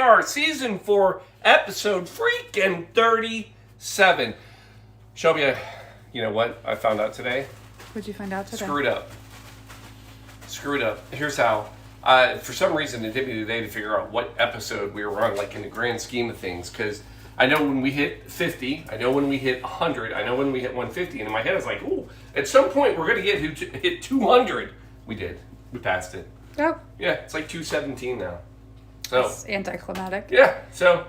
are, season 4, episode freaking 37. Shelby, you know what I found out today? What'd you find out today? Screwed up. Here's how. For some reason, it took me today to figure out what episode we were on, like in the grand scheme of things, because I know when we hit 50, I know when we hit 100, I know when we hit 150, and in my head I was like, ooh, at some point we're going to hit 200. We did. We passed it. Oh. Yeah, it's like 217 now. So it's anticlimactic. Yeah, so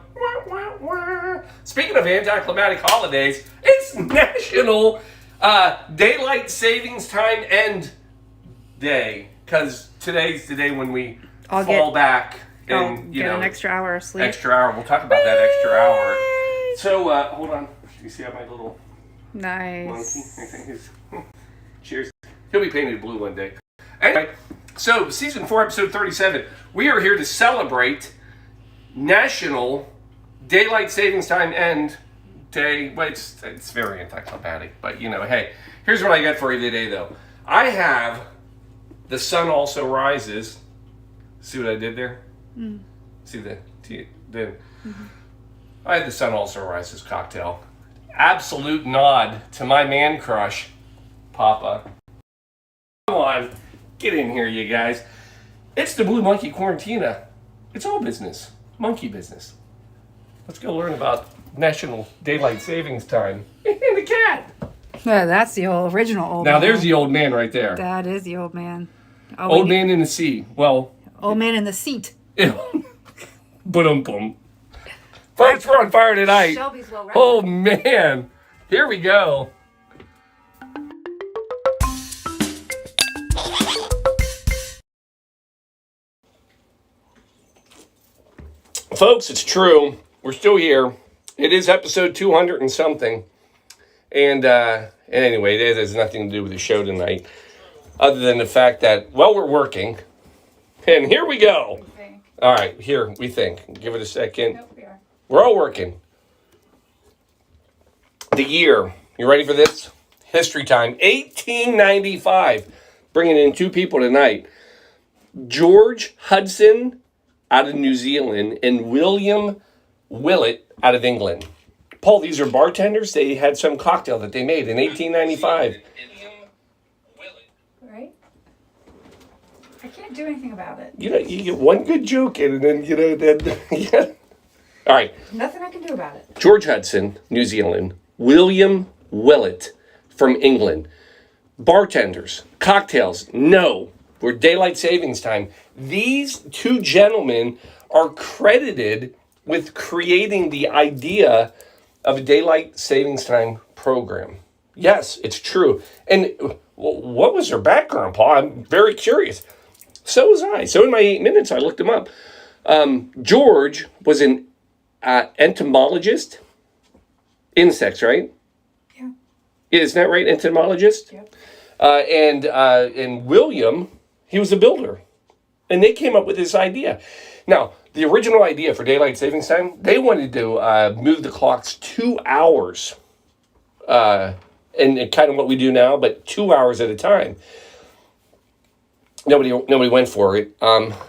speaking of anticlimactic holidays, it's National Daylight Savings Time End Day, because today's the day when we fall back and get an extra hour of sleep. Extra hour. We'll talk about that extra hour. So hold on. You see how my little nice monkey? I think is. Cheers. He'll be painted blue one day. Anyway, so season 4, episode 37. We are here to celebrate National Daylight Savings Time End Day. Well, it's very anticlimactic, but you know, hey, here's what I got for you today, though. I have The Sun Also Rises. See what I did there? Mm. See the I had The Sun Also Rises cocktail. Absolute nod to my man crush, Papa. Come on, get in here, you guys. It's the Blue Monkey Quarantina. It's all business, monkey business. Let's go learn about National Daylight Savings Time. And the cat. Yeah, that's the original old man. Now there's the old man right there. That is the old man. Old man in the sea. Well. Old man in the seat. Boom. Folks, we're on fire tonight. Shelby's well-rounded. Oh man, here we go. Folks, it's true. We're still here. It is episode 200 and something. And anyway, it has nothing to do with the show tonight. Other than the fact that, well, we're working. And here we go. All right, here, we think. Give it a second. Nope, we are. We're all working. The year. You ready for this? History time. 1895. Bringing in 2 people tonight. George Hudson out of New Zealand and William Willett out of England. Paul, these are bartenders. They had some cocktail that they made in 1895. Right? I can't do anything about it. You know, you get one good joke in, and then, you know, then, yeah. All right. Nothing I can do about it. George Hudson, New Zealand. William Willett from England. Bartenders. Cocktails. No. We're daylight savings time. These 2 gentlemen are credited with creating the idea of a daylight savings time program. Yes, it's true. And what was their background, Paul? I'm very curious. So was I. So in my 8 minutes, I looked them up. George was an entomologist. Insects, right? Yeah. Isn't that right? Entomologist? Yeah. And William, he was a builder. And they came up with this idea. Now, the original idea for daylight savings time, they wanted to move the clocks 2 hours. And kind of what we do now, but 2 hours at a time. Nobody went for it.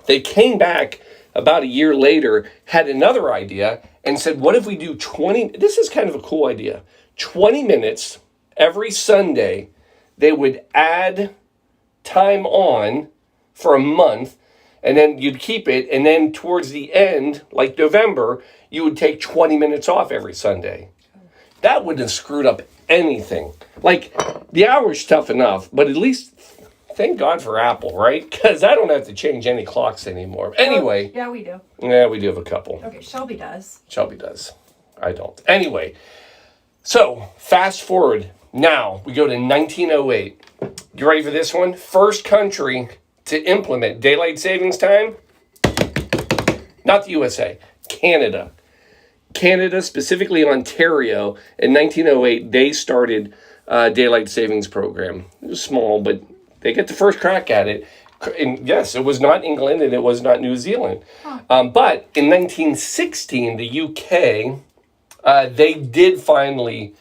They came back about a year later, had another idea, and said, what if we do 20... This is kind of a cool idea. 20 minutes every Sunday, they would add time on for a month, and then you'd keep it, and then towards the end, like November, you would take 20 minutes off every Sunday. That wouldn't have screwed up anything. Like, the hour's tough enough, but at least thank God for Apple, right? Because I don't have to change any clocks anymore. Anyway. Yeah, we do. Yeah, we do have a couple. Okay, Shelby does. Shelby does. I don't. Anyway, so fast forward. Now, we go to 1908. You ready for this one? First country to implement daylight savings time? Not the USA. Canada. Canada, specifically Ontario, in 1908, they started daylight savings program. It was small, but they get the first crack at it. And yes, it was not England and it was not New Zealand. But in 1916, the UK, they did finally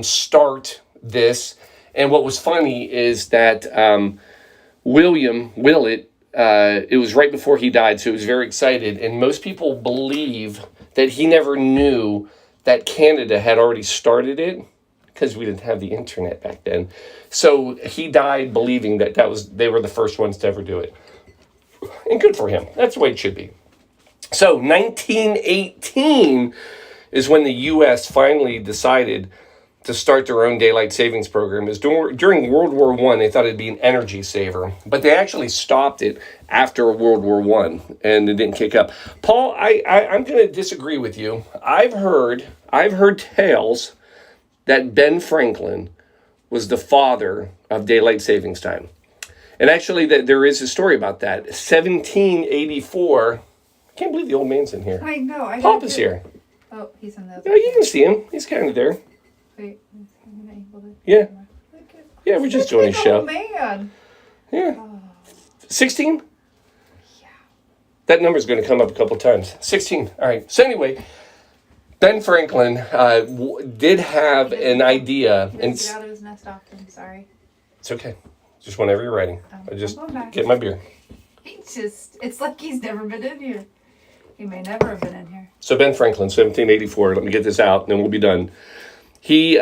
start this. And what was funny is that William Willett it was right before he died, so he was very excited. And most people believe that he never knew that Canada had already started it because we didn't have the internet back then. So he died believing that they were the first ones to ever do it. And good for him. That's the way it should be. So 1918 is when the U.S. finally decided to start their own daylight savings program. Is during World War I, they thought it'd be an energy saver, but they actually stopped it after World War I, and it didn't kick up. Paul, I'm going to disagree with you. I've heard tales that Ben Franklin was the father of daylight savings time, and actually that there is a story about that. 1784. I can't believe the old man's in here. I know. Papa's here. Oh, he's in the other. Yeah, you can see him. He's kind of there. Wait, is he able to? Yeah. Look at, Yeah, we're just doing a show. Oh, man. Yeah. Oh, 16? yeah. That number's going to come up a couple times. 16. All right. So anyway, Ben Franklin did have an idea. He And doesn't get out of his nest often. Sorry. it's okay. Just whenever you're ready. I just I'm going back. get my beer. It's like he's never been in here. He may never have been in here. So Ben Franklin, 1784. Let me get this out, and then we'll be done. He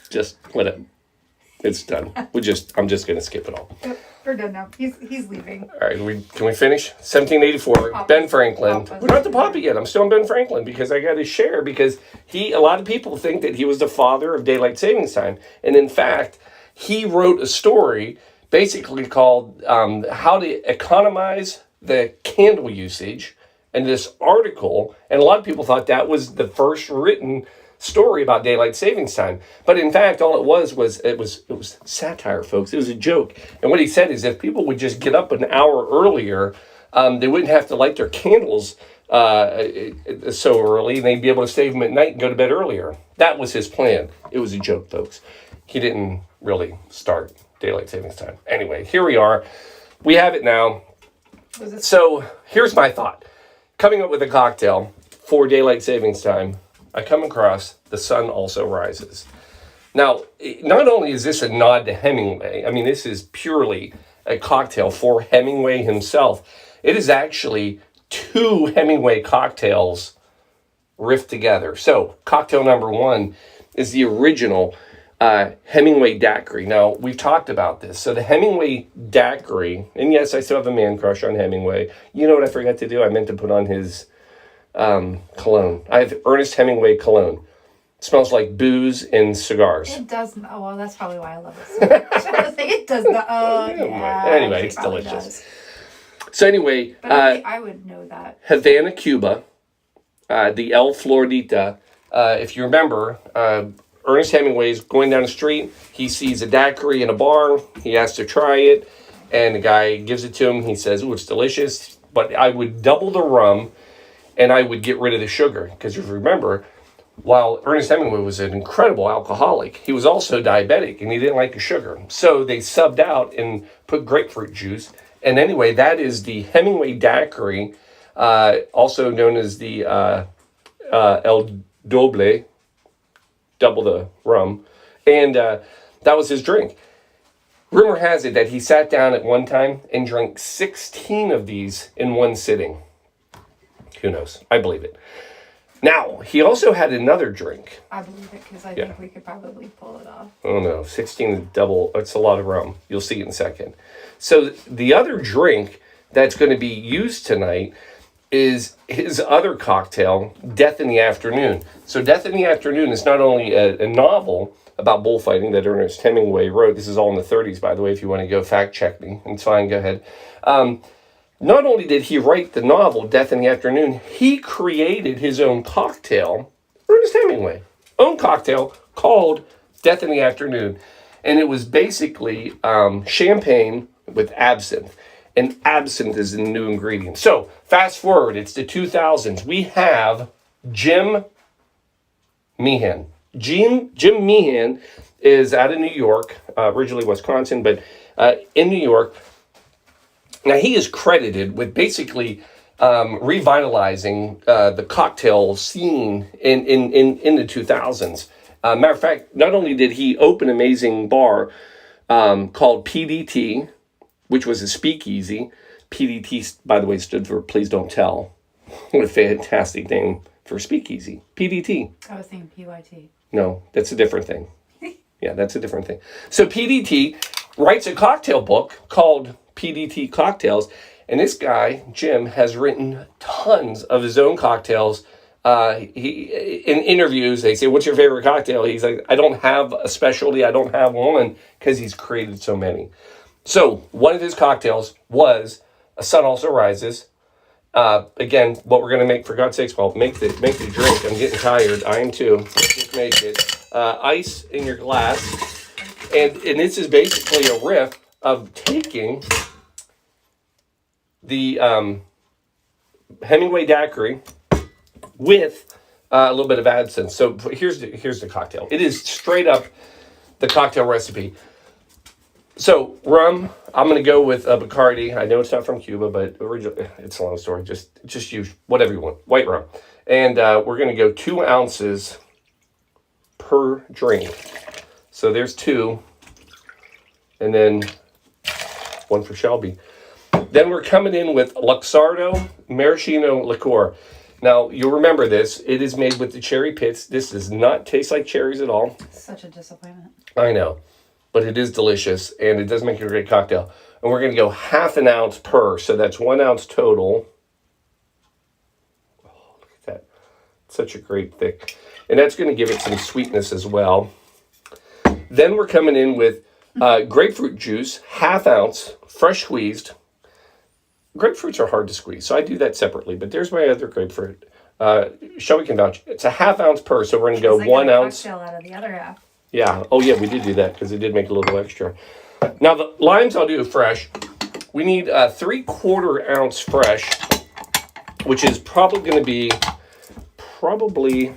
just let it. It's done. I'm just going to skip it all. Yep, we're done now. He's leaving. All right, can we finish? 1784, Papa. Ben Franklin. Papa's We're not the Papa yet. I'm still on Ben Franklin because I got to share because a lot of people think that he was the father of daylight savings time. And in fact, he wrote a story basically called How to Economize the Candle Usage. And this article, and a lot of people thought that was the first written story about daylight savings time. But in fact, all it was satire, folks. It was a joke. And what he said is if people would just get up an hour earlier, they wouldn't have to light their candles so early, and they'd be able to save them at night and go to bed earlier. That was his plan. It was a joke, folks. He didn't really start daylight savings time. Anyway, here we are. We have it now. So here's my thought. Coming up with a cocktail for daylight savings time, I come across The Sun Also Rises. Now, not only is this a nod to Hemingway, I mean, this is purely a cocktail for Hemingway himself. It is actually two Hemingway cocktails riffed together. So, cocktail number one is the original Hemingway daiquiri. Now, we've talked about this. So, the Hemingway daiquiri, and yes, I still have a man crush on Hemingway. You know what I forgot to do? I meant to put on his cologne. I have Ernest Hemingway cologne. It smells like booze and cigars. It doesn't. Oh, well, that's probably why I love it so much. I was like, it does not. Oh, yeah. Anyway, it's probably delicious. Does. So anyway, But I would know that. Havana, Cuba, the El Floridita. If you remember, Ernest Hemingway's going down the street. He sees a daiquiri in a bar. He has to try it. And the guy gives it to him. He says, "Oh, it's delicious. But I would double the rum and I would get rid of the sugar." Because if you remember, while Ernest Hemingway was an incredible alcoholic, he was also diabetic and he didn't like the sugar. So they subbed out and put grapefruit juice. And anyway, that is the Hemingway daiquiri, also known as the El Doble, double the rum. And that was his drink. Rumor has it that he sat down at one time and drank 16 of these in one sitting. Who knows? I believe it. Now, he also had another drink. I believe it because I think we could probably pull it off. Oh no, 16 is double. It's a lot of rum. You'll see it in a second. So the other drink that's going to be used tonight is his other cocktail, Death in the Afternoon. So Death in the Afternoon is not only a novel about bullfighting that Ernest Hemingway wrote. This is all in the 30s, by the way, if you want to go fact check me. It's fine, go ahead. Not only did he write the novel, Death in the Afternoon, he created his own cocktail, Ernest Hemingway, own cocktail called Death in the Afternoon. And it was basically champagne with absinthe. And absinthe is the new ingredient. So, fast forward, it's the 2000s. We have Jim Meehan. Jim Meehan is out of New York, originally Wisconsin, but in New York. Now, he is credited with basically revitalizing the cocktail scene in the 2000s. Matter of fact, not only did he open an amazing bar called PDT, which was a speakeasy. PDT, by the way, stood for Please Don't Tell. What a fantastic name for speakeasy. PDT. I was thinking PYT. No, that's a different thing. Yeah, that's a different thing. So PDT writes a cocktail book called PDT Cocktails. And this guy, Jim, has written tons of his own cocktails. In interviews, they say, what's your favorite cocktail? He's like, I don't have a specialty. I don't have one, because he's created so many. So one of his cocktails was A Sun Also Rises. Again, what we're going to make, for God's sakes, Paul, make the drink. I'm getting tired. I am too. Let's just make it. Ice in your glass. And this is basically a riff of taking the Hemingway daiquiri with a little bit of absinthe. So here's the cocktail. It is straight up the cocktail recipe. So rum, I'm going to go with Bacardi. I know it's not from Cuba, but it's a long story. Just use whatever you want. White rum. And we're going to go 2 ounces per drink. So there's 2. And then 1 for Shelby. Then we're coming in with Luxardo Maraschino liqueur. Now, you'll remember this. It is made with the cherry pits. This does not taste like cherries at all. Such a disappointment. I know. But it is delicious, and it does make a great cocktail. And we're going to go 1/2 ounce per. So that's 1 ounce total. Oh, look at that. Such a great thick. And that's going to give it some sweetness as well. Then we're coming in with grapefruit juice, 1/2 ounce, fresh squeezed. Grapefruits are hard to squeeze, so I do that separately. But there's my other grapefruit. Shelby can vouch. It's 1/2 ounce per, so we're going to go 1 ounce. Cocktail out of the other half. Yeah. Oh, yeah, we did do that because it did make a little extra. Now, the limes I'll do fresh. We need 3/4 ounce fresh, which is probably going to be probably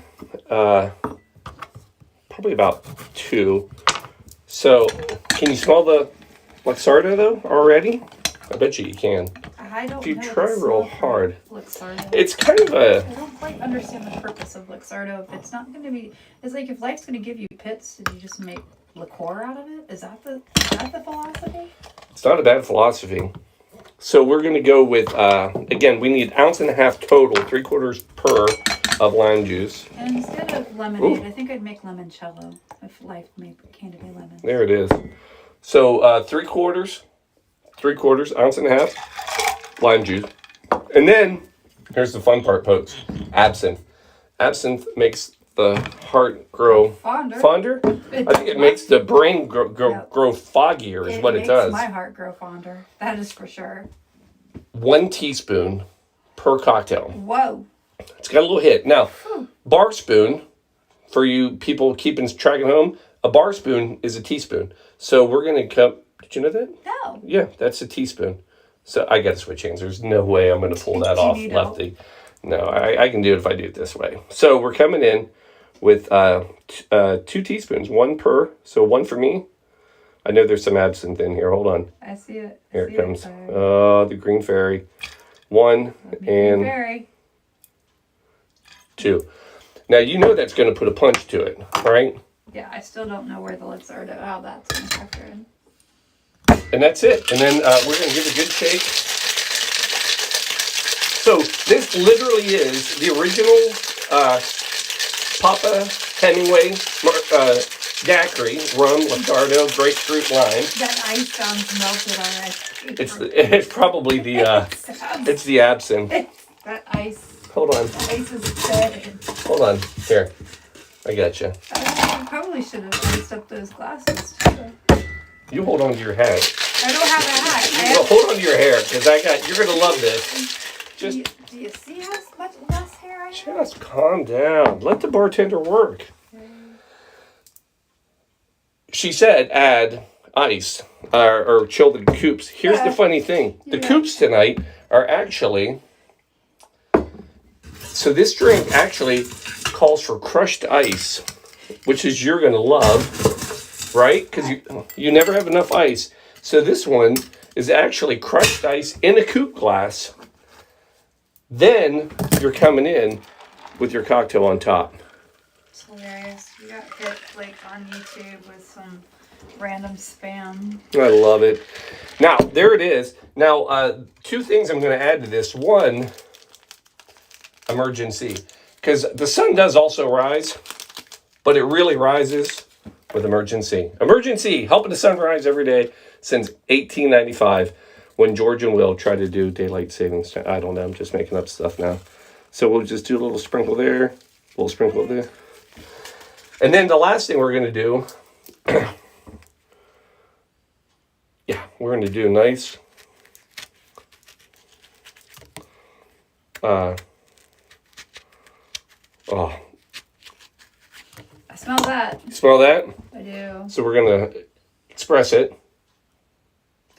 about 2. So, can you smell the Luxardo, though, already? I bet you can. I don't If you know try the real smell for hard. Luxardo. It's kind of a... I don't quite understand the purpose of Luxardo. If it's not going to be... It's like if life's going to give you pits, did you just make liqueur out of it? Is that the philosophy? It's not a bad philosophy. So we're going to go with, again, we need 1.5 ounces total, 3/4 per of lime juice. And instead of lemonade, I think I'd make limoncello if life made candy be lemon. There it is. So 3/4, 1.5 ounces lime juice. And then, here's the fun part, folks. Absinthe. Absinthe makes the heart grow fonder. I think it makes the brain grow foggier is what it does. It makes my heart grow fonder. That is for sure. 1 teaspoon per cocktail. Whoa. It's got a little hit. Now, bar spoon, for you people keeping track at home, a bar spoon is a teaspoon. So we're going to cup. Did you know that? No. Yeah, that's a teaspoon. So I got to switch hands. There's no way I'm going to pull that off lefty. No, I can do it if I do it this way. So we're coming in with 2 teaspoons, 1 per. So 1 for me. I know there's some absinthe in here. Hold on. I see it. Here it comes. Oh, the green fairy. 1 and fairy. 2. Now, you know that's going to put a punch to it, right? Yeah, I still don't know where the Luxardo, how that's going to factor in. And that's it. And then we're going to give it a good shake. So this literally is the original Papa Hemingway daiquiri, rum, Luxardo, grapefruit, lime. That ice sounds melted on ice. It's probably the it's the absinthe. That ice. Hold on. The ice is dead. Hold on. Here, I got you. I probably should have iced up those glasses too. You hold on to your hat. I don't have a hat. Hold on to your hair, because you're gonna love this. Just do you see how much less hair I have? Just calm down. Let the bartender work. She said add ice or chill the coops. Here's the funny thing. The coops tonight are actually... So this drink actually calls for crushed ice, which is you're going to love, right? Because you never have enough ice. So this one is actually crushed ice in a coupe glass. Then you're coming in with your cocktail on top. It's hilarious. We got hit like on YouTube with some Random spam. I love it. Now, there it is. Now, two things I'm going to add to this. One, emergency. Because the sun does also rise, but it really rises with emergency. Emergency, helping the sun rise every day since 1895 when George and Will tried to do daylight savings time. I don't know, I'm just making up stuff now. So we'll just do a little sprinkle there, a little sprinkle there. And then the last thing we're going to do, yeah, we're going to do a nice, oh, I smell that. you smell that? I do. So we're going to express it.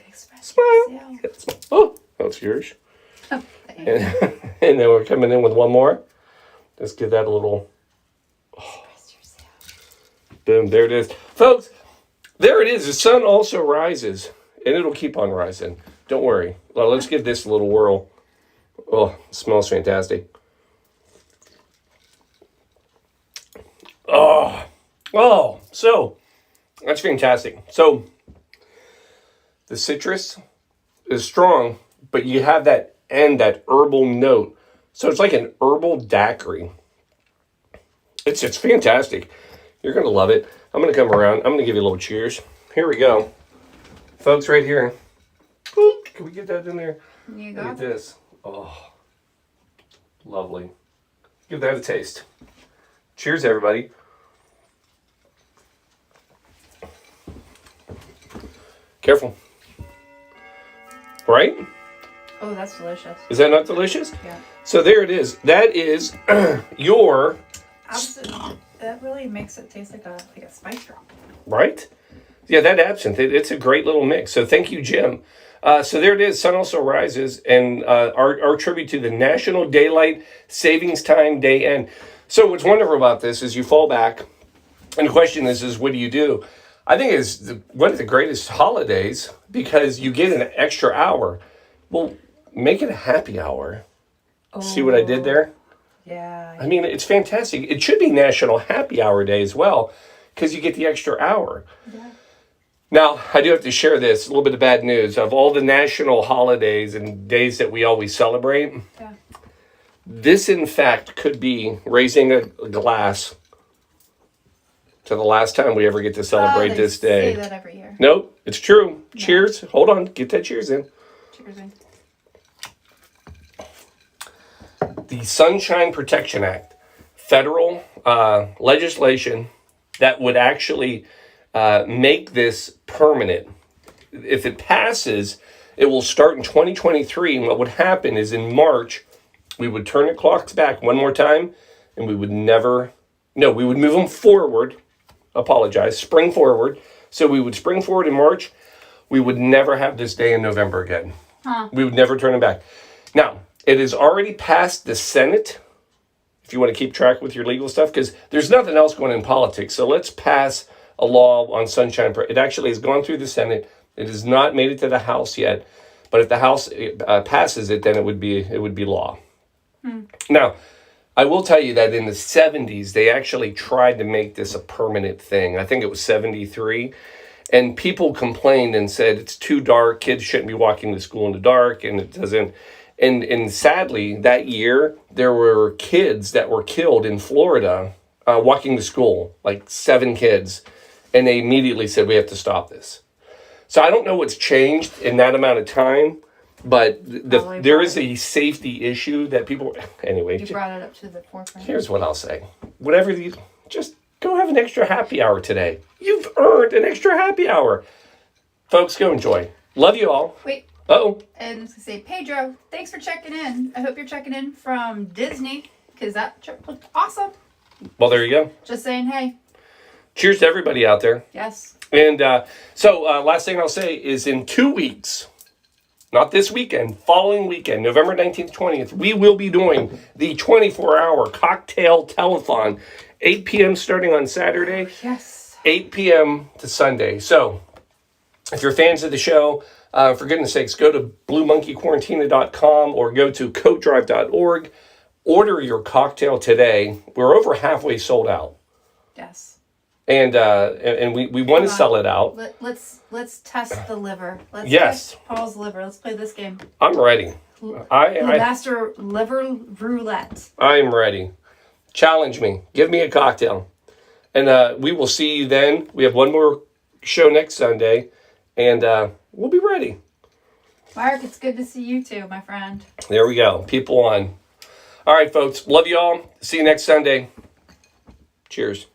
Express Smile. yourself. Oh, that's yours. Oh, thank you. And then we're coming in with one more. Let's give that a little, Express yourself. boom, there it is. Folks, there it is. The sun also rises, and it'll keep on rising. Don't worry. Well, let's give this a little whirl. Oh, it smells fantastic. Oh, so that's fantastic. So the citrus is strong, but you have that end, that herbal note. So it's like an herbal daiquiri. It's fantastic. You're going to love it. I'm going to come around. I'm going to give you a little cheers. Here we go. Folks, right here. Ooh, can we get that in there? You Look got at this. Oh, lovely. Give that a taste. Cheers, everybody. Careful. Right? Oh, that's delicious. Is that not delicious? Yeah. So there it is. That is your, Absinthe. That really makes it taste like a spice drop. right? Yeah, that absinthe. It's a great little mix. So thank you, Jim. So there it is. Sun also rises, and our tribute to the National Daylight Savings Time Day End. So what's wonderful about this is you fall back, and the question is what do you do? I think it's one of the greatest holidays because you get an extra hour. Well, make it a happy hour. Oh, See what I did there? Yeah. I mean, it's fantastic. It should be National Happy Hour Day as well because you get the extra hour. Yeah. Now, I do have to share this, a little bit of bad news. Of all the national holidays and days that we always celebrate, Yeah. this, in fact, could be raising a glass to the last time we ever get to celebrate They this day. say that every year. Nope, it's true. Cheers. Hold on. Get that cheers in. Cheers, man. The Sunshine Protection Act, federal legislation that would actually make this permanent. If it passes, it will start in 2023. And what would happen is in March, we would turn the clocks back one more time and we would we would move them forward. Spring forward. So we would spring forward in March. We would never have this day in November again. We would never turn it back. Now, it has already passed the Senate, if you want to keep track with your legal stuff, because there's nothing else going in politics. So let's pass a law on sunshine. It actually has gone through the Senate. It has not made it to the House yet. But if the House passes it, then it would be law. Now, I will tell you that in the 70s, they actually tried to make this a permanent thing. I think it was 73. And people complained and said, it's too dark. Kids shouldn't be walking to school in the dark. And it doesn't. And sadly, that year, there were kids that were killed in Florida walking to school, like 7 kids. And they immediately said, we have to stop this. So I don't know what's changed in that amount of time. But there is a safety issue that people... Anyway. You brought it up to the forefront. Here's what I'll say. Whatever you... Just go have an extra happy hour today. You've earned an extra happy hour. Folks, go enjoy. Love you all. Wait. Uh-oh. And I was going to say, Pedro, thanks for checking in. I hope you're checking in from Disney because that trip looked awesome. Well, there you go. Just saying, hey. Cheers to everybody out there. Yes. And so last thing I'll say is in 2 weeks... Not this weekend, following weekend, November 19th, 20th, we will be doing the 24-hour cocktail telethon, 8 p.m. starting on Saturday, Yes. 8 p.m. to Sunday. So if you're fans of the show, for goodness sakes, go to bluemonkeyquarantina.com or go to coatdrive.org. Order your cocktail today. We're over halfway sold out. Yes. and we want to sell it out. Let's test the liver. Let's Yes. test Paul's liver. Let's play this game. I'm ready. Master liver roulette. I'm ready. Challenge me. Give me a cocktail. And we will see you then. We have one more show next Sunday, and we'll be ready. Mark, it's good to see you too, my friend. There we go. People on. All right, folks. Love you all. See you next Sunday. Cheers.